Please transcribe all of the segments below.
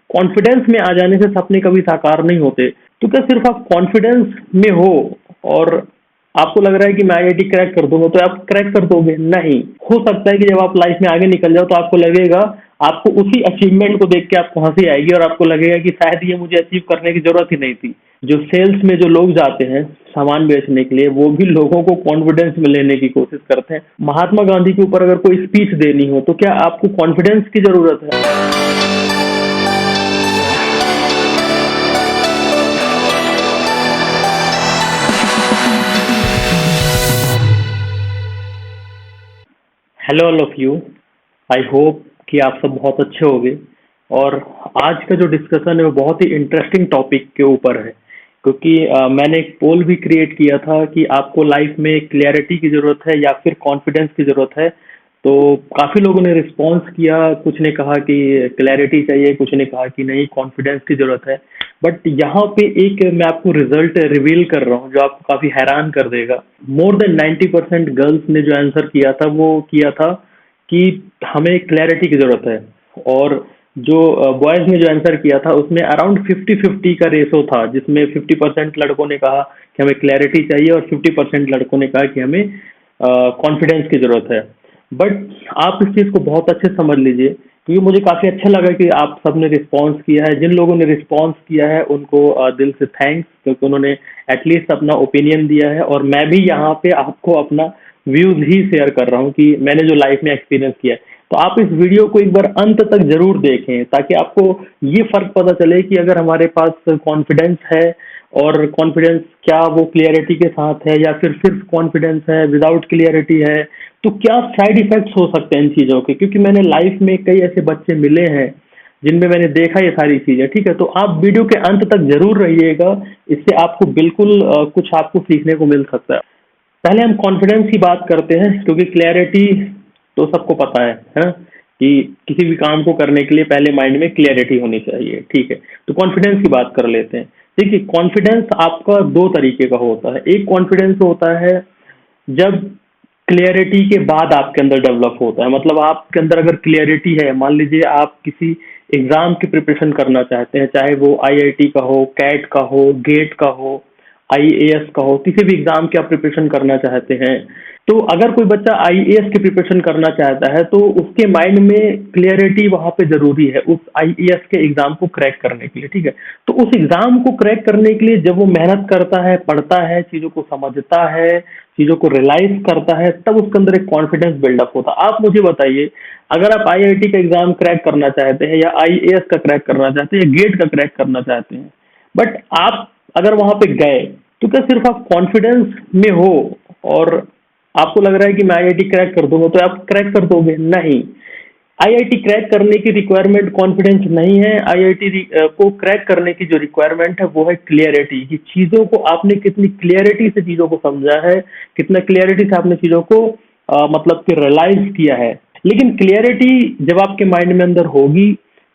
Confidence में आ जाने से सपने कभी साकार नहीं होते। तो क्या सिर्फ आप कॉन्फिडेंस में हो और आपको लग रहा है कि मैं आईआईटी क्रैक कर दूंगा तो आप क्रैक कर दोगे? नहीं। हो सकता है कि जब आप लाइफ में आगे निकल जाओ तो आपको लगेगा, आपको उसी अचीवमेंट को देख के आपको हंसी आएगी और आपको लगेगा कि शायद ये मुझे अचीव करने की जरूरत ही नहीं थी। जो सेल्स में जो लोग जाते हैं सामान बेचने के लिए, वो भी लोगों को कॉन्फिडेंस में लेने की कोशिश करते हैं। महात्मा गांधी के ऊपर अगर कोई स्पीच देनी हो तो क्या आपको कॉन्फिडेंस की जरूरत है? Hello all of you. I hope कि आप सब बहुत अच्छे होंगे। और आज का जो डिस्कशन है वो बहुत ही इंटरेस्टिंग टॉपिक के ऊपर है, क्योंकि मैंने एक पोल भी क्रिएट किया था कि आपको लाइफ में क्लियरिटी की ज़रूरत है या फिर कॉन्फिडेंस की ज़रूरत है। तो काफ़ी लोगों ने रिस्पॉन्स किया, कुछ ने कहा कि क्लैरिटी चाहिए, कुछ ने कहा कि नहीं कॉन्फिडेंस की ज़रूरत है। बट यहाँ पे एक मैं आपको रिजल्ट रिवील कर रहा हूँ जो आपको काफ़ी हैरान कर देगा। मोर देन 90% गर्ल्स ने जो आंसर किया था वो किया था कि हमें क्लैरिटी की ज़रूरत है। और जो बॉयज़ ने जो आंसर किया था उसमें अराउंड 50-50 का रेशो था, जिसमें 50% लड़कों ने कहा कि हमें क्लैरिटी चाहिए और 50% लड़कों ने कहा कि हमें कॉन्फिडेंस की ज़रूरत है। बट आप इस चीज़ को बहुत अच्छे से समझ लीजिए, क्योंकि मुझे काफ़ी अच्छा लगा कि आप सबने रिस्पॉन्स किया है। जिन लोगों ने रिस्पॉन्स किया है उनको दिल से थैंक्स, क्योंकि उन्होंने एटलीस्ट अपना ओपिनियन दिया है। और मैं भी यहाँ पे आपको अपना व्यूज़ ही शेयर कर रहा हूँ कि मैंने जो लाइफ में एक्सपीरियंस किया है। तो आप इस वीडियो को एक बार अंत तक जरूर देखें, ताकि आपको ये फर्क पता चले कि अगर हमारे पास कॉन्फिडेंस है, और कॉन्फिडेंस क्या वो क्लियरिटी के साथ है या फिर सिर्फ कॉन्फिडेंस है विदाउट क्लियरिटी है, तो क्या साइड इफेक्ट्स हो सकते हैं इन चीज़ों के। क्योंकि मैंने लाइफ में कई ऐसे बच्चे मिले हैं जिनमें मैंने देखा ये सारी चीज़ें। ठीक है, तो आप वीडियो के अंत तक जरूर रहिएगा, इससे आपको बिल्कुल कुछ आपको सीखने को मिल सकता है। पहले हम कॉन्फिडेंस की बात करते हैं, क्योंकि क्लैरिटी तो सबको पता है ना, कि किसी भी काम को करने के लिए पहले माइंड में क्लैरिटी होनी चाहिए। ठीक है, तो कॉन्फिडेंस की बात कर लेते हैं। देखिए, कॉन्फिडेंस आपका दो तरीके का होता है। एक कॉन्फिडेंस होता है जब क्लियरिटी के बाद आपके अंदर डेवलप होता है। मतलब आपके अंदर अगर क्लियरिटी है, मान लीजिए आप किसी एग्जाम की प्रिपरेशन करना चाहते हैं, चाहे वो आईआईटी का हो, कैट का हो, गेट का हो, आईएएस का हो, किसी भी एग्जाम की आप प्रिपरेशन करना चाहते हैं। तो अगर कोई बच्चा आईएएस की प्रिपरेशन करना चाहता है तो उसके माइंड में क्लियरिटी वहां पे जरूरी है उस आईएएस के एग्जाम को क्रैक करने के लिए। ठीक है, तो उस एग्जाम को क्रैक करने के लिए जब वो मेहनत करता है, पढ़ता है, चीजों को समझता है, चीजों को रियलाइज करता है, तब उसके अंदर एक कॉन्फिडेंस बिल्डअप होता है। आप मुझे बताइए, अगर आप आईआईटी का एग्जाम क्रैक करना चाहते हैं या आईएएस का क्रैक करना चाहते हैं या गेट का क्रैक करना चाहते हैं, बट आप अगर वहां पे गए तो क्या सिर्फ आप कॉन्फिडेंस में हो और आपको लग रहा है कि मैं आईआईटी क्रैक कर दूंगा तो आप क्रैक कर दोगे? नहीं। आईआईटी क्रैक करने की रिक्वायरमेंट कॉन्फिडेंस नहीं है। आईआईटी को क्रैक करने की जो रिक्वायरमेंट है वो है क्लियरिटी, कि चीज़ों को आपने कितनी क्लियरिटी से चीज़ों को समझा है, कितना क्लियरिटी से आपने चीज़ों को मतलब कि रियलाइज किया है। लेकिन क्लियरिटी जब आपके माइंड में अंदर होगी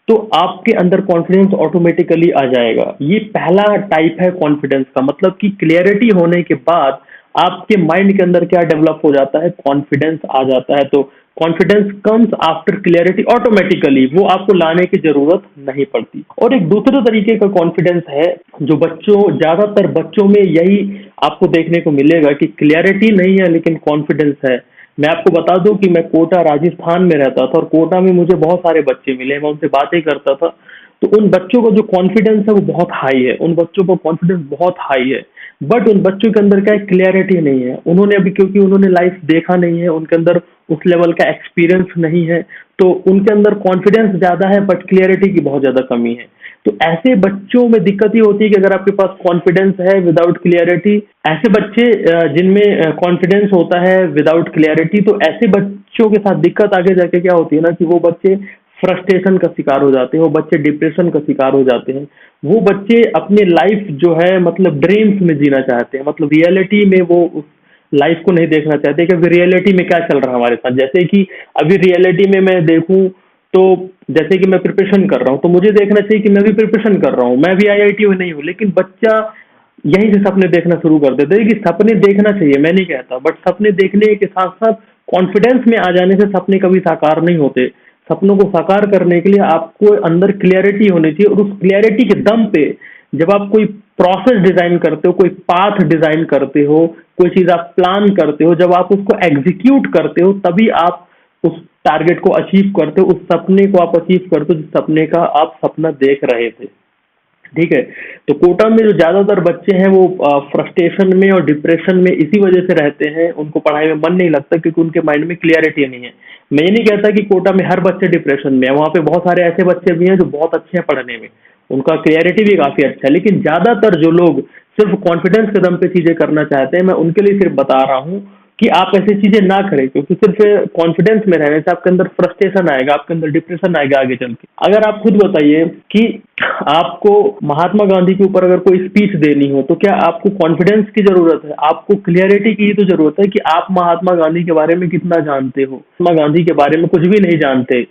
तो आपके अंदर कॉन्फिडेंस ऑटोमेटिकली आ जाएगा। ये पहला टाइप है कॉन्फिडेंस का, मतलब कि क्लियरिटी होने के बाद आपके माइंड के अंदर क्या डेवलप हो जाता है, कॉन्फिडेंस आ जाता है। तो confidence comes after clarity automatically, वो आपको लाने की जरूरत नहीं पड़ती। और एक दूसरे तरीके का कॉन्फिडेंस है जो ज्यादातर बच्चों में यही आपको देखने को मिलेगा कि क्लियरिटी नहीं है लेकिन कॉन्फिडेंस है। मैं आपको बता दूं कि मैं कोटा राजस्थान में रहता था और कोटा में मुझे बहुत सारे बच्चे मिले, मैं उनसे बातें करता था। तो उन बच्चों का जो कॉन्फिडेंस है वो बहुत हाई है, उन बच्चों का कॉन्फिडेंस बहुत हाई है। बट उन बच्चों के अंदर क्या है, क्लियरिटी नहीं है। उन्होंने अभी, क्योंकि उन्होंने लाइफ देखा नहीं है, उनके अंदर उस लेवल का एक्सपीरियंस नहीं है, तो उनके अंदर कॉन्फिडेंस ज्यादा है बट क्लियरिटी की बहुत ज्यादा कमी है। तो ऐसे बच्चों में दिक्कत ये होती है कि अगर आपके पास कॉन्फिडेंस है विदाउट क्लियरिटी, ऐसे बच्चे जिनमें कॉन्फिडेंस होता है विदाउट क्लियरिटी, तो ऐसे बच्चों के साथ दिक्कत आगे जाके क्या होती है ना, कि वो बच्चे फ्रस्ट्रेशन का शिकार हो जाते हैं, वो बच्चे डिप्रेशन का शिकार हो जाते हैं। वो बच्चे अपनी लाइफ जो है मतलब ड्रीम्स में जीना चाहते हैं, मतलब रियलिटी में वो उस लाइफ को नहीं देखना चाहते कि अभी रियलिटी में क्या चल रहा है हमारे साथ। जैसे कि अभी रियलिटी में मैं देखूं तो जैसे कि मैं प्रिपरेशन कर रहा हूं, तो मुझे देखना चाहिए कि मैं भी प्रिपरेशन कर रहा हूं, मैं भी आईआईटी में नहीं हूं। लेकिन बच्चा यहीं से सपने देखना शुरू कर देते हैं। कि सपने देखना चाहिए, मैं नहीं कहता, बट सपने देखने के साथ साथ कॉन्फिडेंस में आ जाने से सपने कभी साकार नहीं होते। सपनों को साकार करने के लिए आपको अंदर क्लियरिटी होनी चाहिए, और उस क्लियरिटी के दम पे जब आप कोई प्रोसेस डिजाइन करते हो, कोई पाथ डिजाइन करते हो, कोई चीज आप प्लान करते हो, जब आप उसको एग्जीक्यूट करते हो, तभी आप उस टारगेट को अचीव करते हो, उस सपने को आप अचीव करते हो जिस सपने का आप सपना देख रहे थे। ठीक है। तो कोटा में जो ज्यादातर बच्चे हैं वो फ्रस्ट्रेशन में और डिप्रेशन में इसी वजह से रहते हैं, उनको पढ़ाई में मन नहीं लगता क्योंकि उनके माइंड में क्लियरिटी नहीं है। मैं ये नहीं कहता कि कोटा में हर बच्चे डिप्रेशन में है, वहाँ पे बहुत सारे ऐसे बच्चे भी हैं जो बहुत अच्छे हैं पढ़ने में, उनका क्लियरिटी भी काफी अच्छा है, लेकिन ज्यादातर जो लोग सिर्फ कॉन्फिडेंस के दम पे चीजें करना चाहते हैं, मैं उनके लिए सिर्फ बता रहा हूँ कि आप ऐसी चीजें ना करें, क्योंकि सिर्फ कॉन्फिडेंस में रहने से आपके अंदर फ्रस्ट्रेशन आएगा, आपके अंदर डिप्रेशन आएगा आगे चल के। अगर आप खुद बताइए कि आपको महात्मा गांधी के ऊपर अगर कोई स्पीच देनी हो तो क्या आपको कॉन्फिडेंस की जरूरत है? आपको क्लियरिटी की तो जरूरत है कि आप महात्मा गांधी के बारे में कितना जानते हो। महात्मा गांधी के बारे में कुछ भी नहीं जानते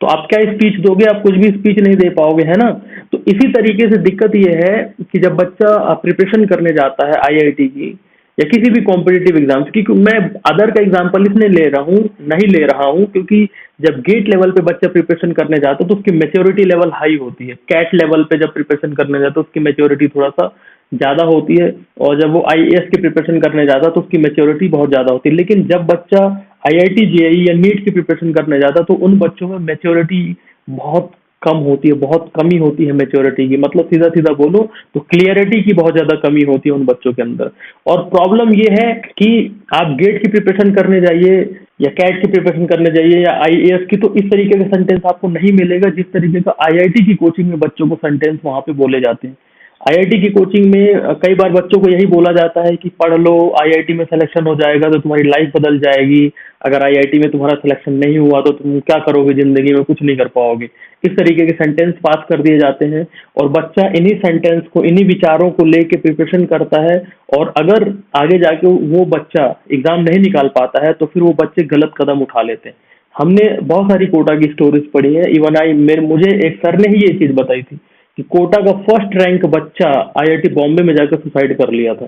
तो आप क्या स्पीच दोगे? आप कुछ भी स्पीच नहीं दे पाओगे, है ना। तो इसी तरीके से दिक्कत ये है कि जब बच्चा प्रिपरेशन करने जाता है आईआईटी की या किसी भी कॉम्पिटिटिव एग्जाम्स की, क्योंकि मैं अदर का एग्जांपल इसलिए ले रहा हूँ, नहीं ले रहा हूँ क्योंकि जब गेट लेवल पे बच्चा प्रिपरेशन करने जाता है तो उसकी मेच्योरिटी लेवल हाई होती है। कैट लेवल पे जब प्रिपरेशन करने जाता है उसकी मेच्योरिटी थोड़ा सा ज़्यादा होती है, और जब वो आईएएस की प्रिपरेशन करने जाता है तो उसकी मेच्योरिटी बहुत ज़्यादा होती है। लेकिन जब बच्चा आईआईटी जेईई या नीट की प्रिपरेशन करने जाता है तो उन बच्चों में मेच्योरिटी बहुत कम होती है, बहुत कमी होती है मेच्योरिटी की, मतलब सीधा सीधा बोलो तो क्लियरिटी की बहुत ज्यादा कमी होती है उन बच्चों के अंदर। और प्रॉब्लम ये है कि आप गेट की प्रिपरेशन करने जाइए या कैट की प्रिपरेशन करने जाइए या आईएएस की, तो इस तरीके का सेंटेंस आपको नहीं मिलेगा जिस तरीके का आईआईटी की कोचिंग में बच्चों को सेंटेंस वहां पे बोले जाते हैं। आईआईटी की कोचिंग में कई बार बच्चों को यही बोला जाता है कि पढ़ लो, आईआईटी में सिलेक्शन हो जाएगा तो तुम्हारी लाइफ बदल जाएगी, अगर आईआईटी में तुम्हारा सिलेक्शन नहीं हुआ तो तुम क्या करोगे जिंदगी में, कुछ नहीं कर पाओगे। इस तरीके के सेंटेंस पास कर दिए जाते हैं और बच्चा इन्हीं सेंटेंस को, इन्हीं विचारों को लेके प्रिपरेशन करता है, और अगर आगे जाके वो बच्चा एग्जाम नहीं निकाल पाता है तो फिर वो बच्चे गलत कदम उठा लेते हैं। हमने बहुत सारी कोटा की स्टोरीज पढ़ी है, इवन मुझे एक सर ने ही ये चीज बताई थी कि कोटा का फर्स्ट रैंक बच्चा आईआईटी बॉम्बे में जाकर सुसाइड कर लिया था।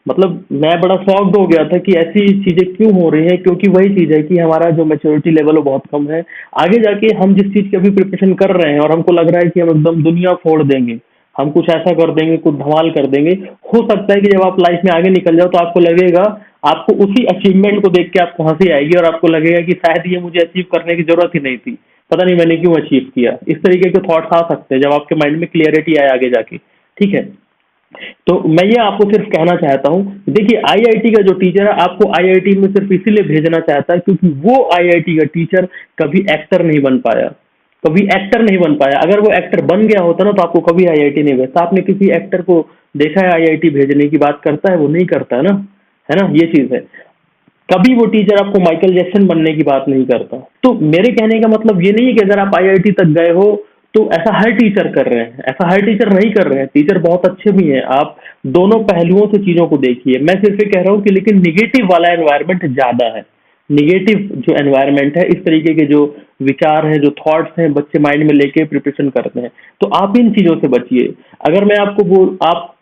मतलब मैं बड़ा शॉक्ड हो गया था कि ऐसी चीजें क्यों हो रही हैं, क्योंकि वही चीज है कि हमारा जो मैच्योरिटी लेवल है बहुत कम है। आगे जाके हम जिस चीज की अभी प्रिपरेशन कर रहे हैं और हमको लग रहा है कि हम एकदम दुनिया फोड़ देंगे, हम कुछ ऐसा कर देंगे, कुछ धमाल कर देंगे, हो सकता है कि जब आप लाइफ में आगे निकल जाओ तो आपको लगेगा, आपको उसी अचीवमेंट को देख के आपको हंसी आएगी और आपको लगेगा कि शायद ये मुझे अचीव करने की जरूरत ही नहीं थी, पता नहीं मैंने क्यों अचीव किया। इस तरीके के थॉट्स आ सकते हैं जब आपके माइंड में क्लियरिटी आए आगे जाके। ठीक है। तो मैं ये आपको सिर्फ कहना चाहता हूँ, देखिए आईआईटी का जो टीचर है आपको आईआईटी में सिर्फ इसीलिए भेजना चाहता है क्योंकि वो आईआईटी का टीचर कभी एक्टर नहीं बन पाया, कभी एक्टर नहीं बन पाया। अगर वो एक्टर बन गया होता ना तो आपको कभी आईआईटी नहीं भेजता। आपने किसी एक्टर को देखा है आईआईटी भेजने की बात करता है? वो नहीं करता है ना, है ना, ये चीज है। कभी वो टीचर आपको माइकल जैक्सन बनने की बात नहीं करता। तो मेरे कहने का मतलब ये नहीं है कि अगर आप आईआईटी तक गए हो तो ऐसा हर टीचर कर रहे हैं, ऐसा हर टीचर नहीं कर रहे हैं। टीचर बहुत अच्छे भी हैं, आप दोनों पहलुओं से चीजों को देखिए। मैं सिर्फ ये कह रहा हूँ कि लेकिन निगेटिव वाला एनवायरनमेंट ज्यादा है। निगेटिव जो एनवायरनमेंट है, इस तरीके के जो विचार हैं, जो थॉट्स हैं, बच्चे माइंड में लेके प्रिपरेशन करते हैं, तो आप इन चीजों से बचिए। अगर मैं आप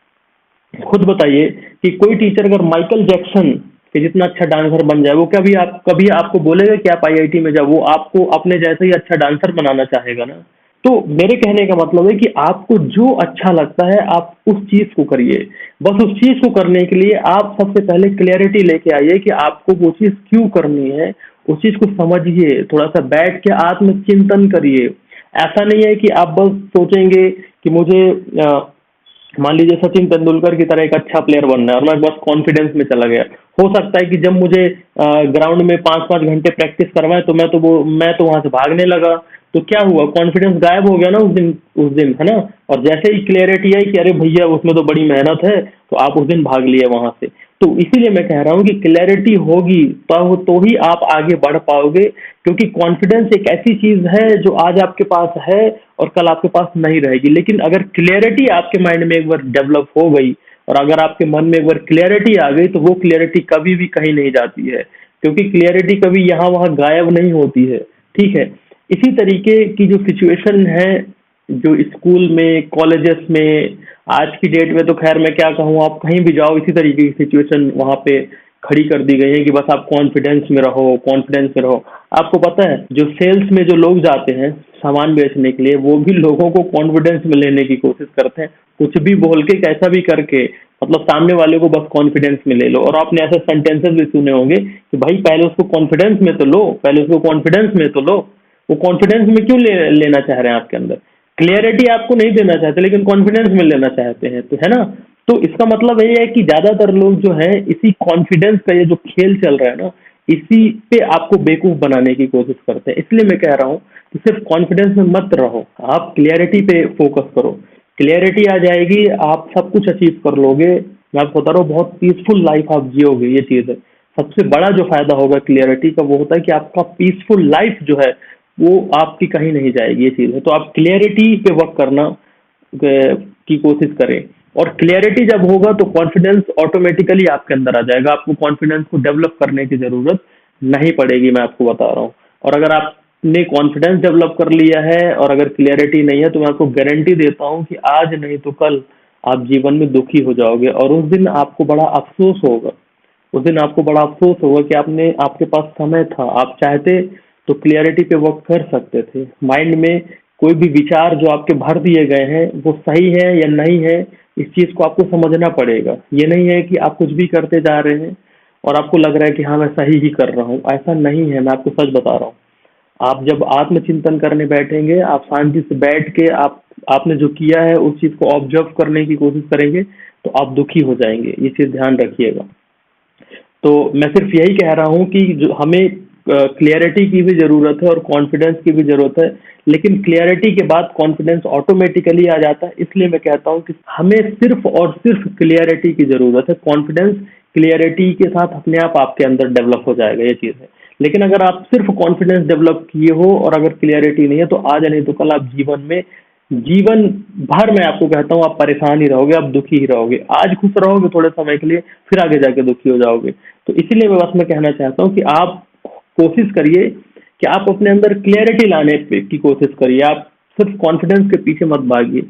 खुद बताइए कि कोई टीचर अगर माइकल जैक्सन के जितना अच्छा डांसर बन जाए, वो कभी आपको बोलेगा कि आप आईआईटी में जाओ? वो आपको अपने जैसे ही अच्छा डांसर बनाना चाहेगा ना। तो मेरे कहने का मतलब है कि आपको जो अच्छा लगता है आप उस चीज को करिए। बस उस चीज को करने के लिए आप सबसे पहले क्लियरिटी लेके आइए कि आपको वो चीज क्यों करनी है, उस चीज को समझिए, थोड़ा सा बैठ के आत्मचिंतन करिए। ऐसा नहीं है कि आप बस सोचेंगे कि मुझे मान लीजिए सचिन तेंदुलकर की तरह एक अच्छा प्लेयर बनना है और मैं बस कॉन्फिडेंस में चला गया। हो सकता है कि जब मुझे ग्राउंड में 5-5 घंटे प्रैक्टिस करवाएं तो मैं तो वहां से भागने लगा, तो क्या हुआ? कॉन्फिडेंस गायब हो गया ना उस दिन, है ना। और जैसे ही क्लियरिटी आई कि अरे भैया उसमें तो बड़ी मेहनत है, तो आप उस दिन भाग लिए वहां से। तो इसीलिए मैं कह रहा हूँ कि क्लैरिटी होगी तो ही आप आगे बढ़ पाओगे, क्योंकि कॉन्फिडेंस एक ऐसी चीज है जो आज आपके पास है और कल आपके पास नहीं रहेगी। लेकिन अगर क्लैरिटी आपके माइंड में एक बार डेवलप हो गई और अगर आपके मन में एक बार क्लैरिटी आ गई तो वो क्लैरिटी कभी भी कहीं नहीं जाती है, क्योंकि क्लैरिटी कभी यहाँ वहाँ गायब नहीं होती है। ठीक है। इसी तरीके की जो सिचुएशन है, जो स्कूल में, कॉलेजेस में, आज की डेट में तो खैर मैं क्या कहूँ, आप कहीं भी जाओ इसी तरीके की सिचुएशन वहाँ पे खड़ी कर दी गई हैं कि बस आप कॉन्फिडेंस में रहो, कॉन्फिडेंस में रहो। आपको पता है जो सेल्स में जो लोग जाते हैं सामान बेचने के लिए, वो भी लोगों को कॉन्फिडेंस में लेने की कोशिश करते हैं, कुछ भी बोल के कैसा भी करके, मतलब सामने वाले को बस कॉन्फिडेंस में ले लो। और आपने ऐसे सेंटेंसेस भी सुने होंगे कि भाई पहले उसको कॉन्फिडेंस में तो लो, पहले उसको कॉन्फिडेंस में तो लो। वो कॉन्फिडेंस में क्यों लेना चाह रहे हैं आपके अंदर? क्लियरिटी आपको नहीं देना चाहते लेकिन कॉन्फिडेंस में लेना चाहते हैं, तो है ना? तो इसका मतलब ये है कि ज्यादातर लोग जो है इसी कॉन्फिडेंस का ये जो खेल चल रहा है ना, इसी पे आपको बेवकूफ बनाने की कोशिश करते हैं। इसलिए मैं कह रहा हूँ कि सिर्फ कॉन्फिडेंस में मत रहो, आप क्लियरिटी पे फोकस करो। क्लियरिटी आ जाएगी, आप सब कुछ अचीव कर लोगे। मैं आपको बता रहा हूँ, बहुत पीसफुल लाइफ आप जियोगे, ये चीज है। सबसे बड़ा जो फायदा होगा क्लियरिटी का वो होता है कि आपका पीसफुल लाइफ जो है वो आपकी कहीं नहीं जाएगी, ये चीज है। तो आप क्लियरिटी पे वर्क करना की कोशिश करें। और क्लियरिटी जब होगा तो कॉन्फिडेंस ऑटोमेटिकली आपके अंदर आ जाएगा, आपको कॉन्फिडेंस को डेवलप करने की जरूरत नहीं पड़ेगी, मैं आपको बता रहा हूँ। और अगर आपने कॉन्फिडेंस डेवलप कर लिया है और अगर क्लियरिटी नहीं है, तो मैं आपको गारंटी देता हूँ कि आज नहीं तो कल आप जीवन में दुखी हो जाओगे, और उस दिन आपको बड़ा अफसोस होगा। उस दिन आपको बड़ा अफसोस होगा कि आपने आपके पास समय था, आप चाहते तो क्लियरिटी पे वर्क कर सकते थे। माइंड में कोई भी विचार जो आपके भर दिए गए हैं वो सही है या नहीं है, इस चीज को आपको समझना पड़ेगा। ये नहीं है कि आप कुछ भी करते जा रहे हैं और आपको लग रहा है कि हाँ मैं सही ही कर रहा हूँ, ऐसा नहीं है। मैं आपको सच बता रहा हूँ, आप जब आत्मचिंतन करने बैठेंगे, आप शांति से बैठ के आपने जो किया है उस चीज को ऑब्जर्व करने की कोशिश करेंगे, तो आप दुखी हो जाएंगे, ये चीज ध्यान रखिएगा। तो मैं सिर्फ यही कह रहा हूँ कि जो हमें क्लियरिटी की भी जरूरत है और कॉन्फिडेंस की भी जरूरत है, लेकिन क्लियरिटी के बाद कॉन्फिडेंस ऑटोमेटिकली आ जाता है। इसलिए मैं कहता हूँ कि हमें सिर्फ और सिर्फ क्लियरिटी की जरूरत है। कॉन्फिडेंस क्लियरिटी के साथ अपने आप आपके अंदर डेवलप हो जाएगा, ये चीज है। लेकिन अगर आप सिर्फ कॉन्फिडेंस डेवलप किए हो और अगर क्लियरिटी नहीं है, तो आज नहीं तो कल आप जीवन भर मैं आपको कहता हूँ आप परेशान ही रहोगे, आप दुखी ही रहोगे। आज खुश रहोगे थोड़े समय के लिए, फिर आगे जाके दुखी हो जाओगे। तो इसीलिए मैं कहना चाहता हूँ कि आप कोशिश करिए कि आप अपने अंदर क्लियरिटी लाने की कोशिश करिए, आप सिर्फ कॉन्फिडेंस के पीछे मत भागिए।